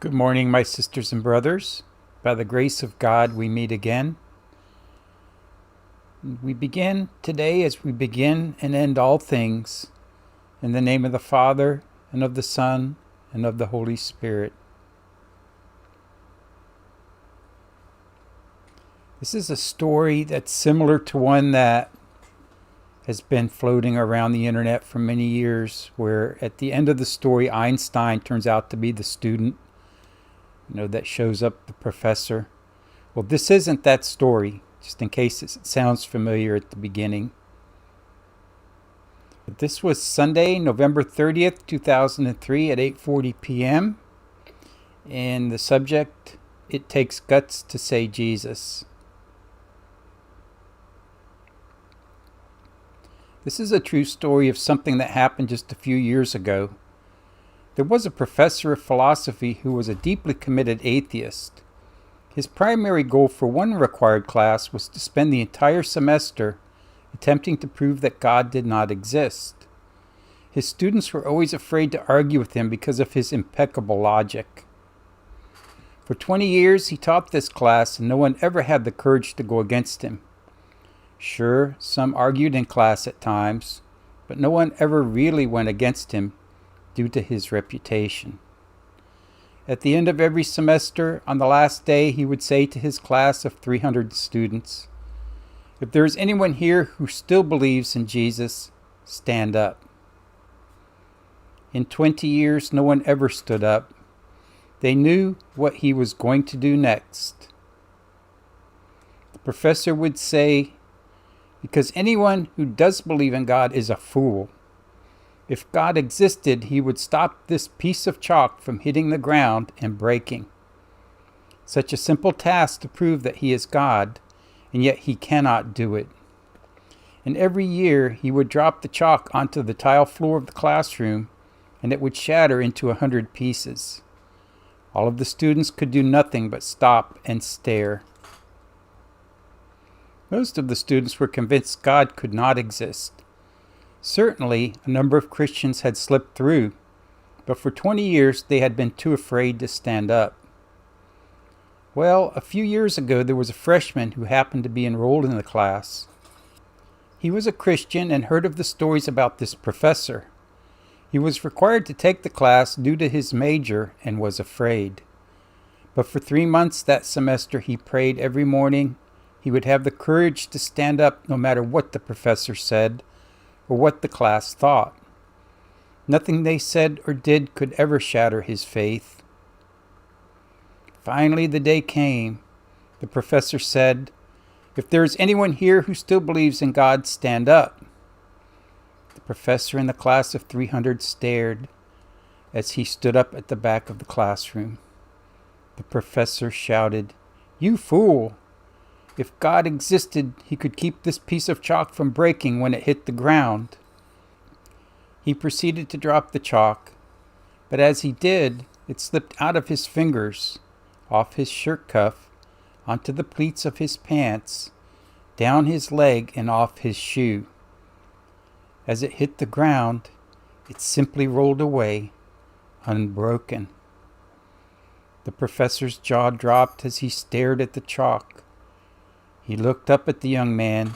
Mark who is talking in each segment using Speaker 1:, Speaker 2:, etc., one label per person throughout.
Speaker 1: Good morning, my sisters and brothers. By the grace of God, we meet again. We begin today as we begin and end all things in the name of the Father, and of the Son, and of the Holy Spirit. This is a story that's similar to one that has been floating around the internet for many years, where at the end of the story, Einstein turns out to be the student that shows up the professor. Well, this isn't that story, just in case it sounds familiar at the beginning. But this was Sunday, November 30th, 2003 at 8:40 p.m. And the subject, It Takes Guts to Say Jesus. This is a true story of something that happened just a few years ago. There was a professor of philosophy who was a deeply committed atheist. His primary goal for one required class was to spend the entire semester attempting to prove that God did not exist. His students were always afraid to argue with him because of his impeccable logic. For 20 years he taught this class, and no one ever had the courage to go against him. Sure, some argued in class at times, but no one ever really went against him due to his reputation. At the end of every semester, on the last day, he would say to his class of 300 students, "If there is anyone here who still believes in Jesus, stand up." In 20 years, no one ever stood up. They knew what he was going to do next. The professor would say, "Because anyone who does believe in God is a fool. If God existed, he would stop this piece of chalk from hitting the ground and breaking. Such a simple task to prove that he is God, and yet he cannot do it." And every year he would drop the chalk onto the tile floor of the classroom, and it would shatter into 100 pieces. All of the students could do nothing but stop and stare. Most of the students were convinced God could not exist. Certainly, a number of Christians had slipped through, but for 20 years they had been too afraid to stand up. Well, a few years ago there was a freshman who happened to be enrolled in the class. He was a Christian and heard of the stories about this professor. He was required to take the class due to his major and was afraid. But for 3 months that semester he prayed every morning he would have the courage to stand up no matter what the professor said or what the class thought. Nothing they said or did could ever shatter his faith. Finally, the day came. The professor said, "If there is anyone here who still believes in God, stand up." The professor and the class of 300 stared as he stood up at the back of the classroom. The professor shouted, "You fool! If God existed, he could keep this piece of chalk from breaking when it hit the ground." He proceeded to drop the chalk, but as he did, it slipped out of his fingers, off his shirt cuff, onto the pleats of his pants, down his leg and off his shoe. As it hit the ground, it simply rolled away, unbroken. The professor's jaw dropped as he stared at the chalk. He looked up at the young man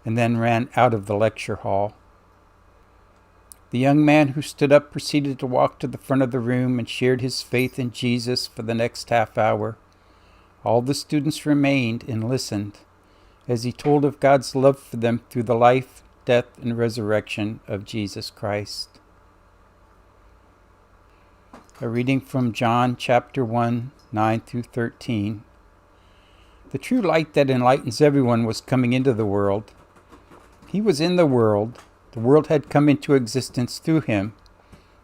Speaker 1: and then ran out of the lecture hall. The young man who stood up proceeded to walk to the front of the room and shared his faith in Jesus for the next half hour. All the students remained and listened as he told of God's love for them through the life, death, and resurrection of Jesus Christ. A reading from John chapter 1, 9 through 13. The true light that enlightens everyone was coming into the world. He was in the world had come into existence through him,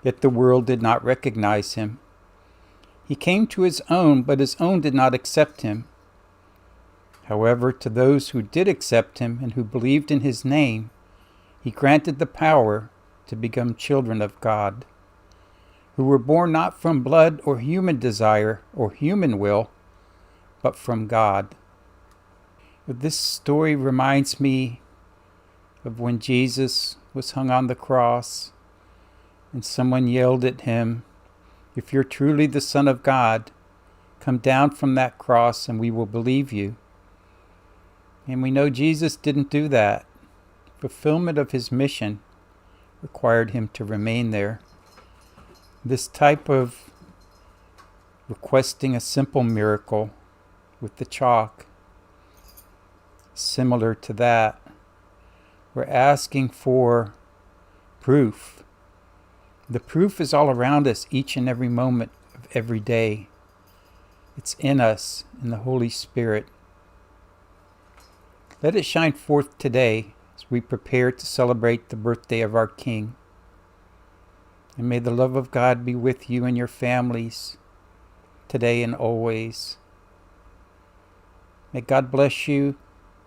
Speaker 1: yet the world did not recognize him. He came to his own, but his own did not accept him. However, to those who did accept him and who believed in his name, he granted the power to become children of God, who were born not from blood or human desire or human will, but from God. This story reminds me of when Jesus was hung on the cross and someone yelled at him, If you're truly the Son of God, come down from that cross and we will believe you. And we know Jesus didn't do that. Fulfillment of his mission required him to remain there. This type of requesting a simple miracle with the chalk, similar to that. We're asking for proof. The proof is all around us each and every moment of every day. It's in us, in the Holy Spirit. Let it shine forth today as we prepare to celebrate the birthday of our King. And may the love of God be with you and your families today and always. May God bless you.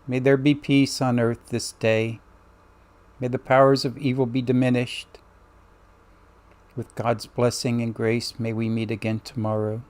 Speaker 1: May there be peace on earth this day. May the powers of evil be diminished. With God's blessing and grace, may we meet again tomorrow.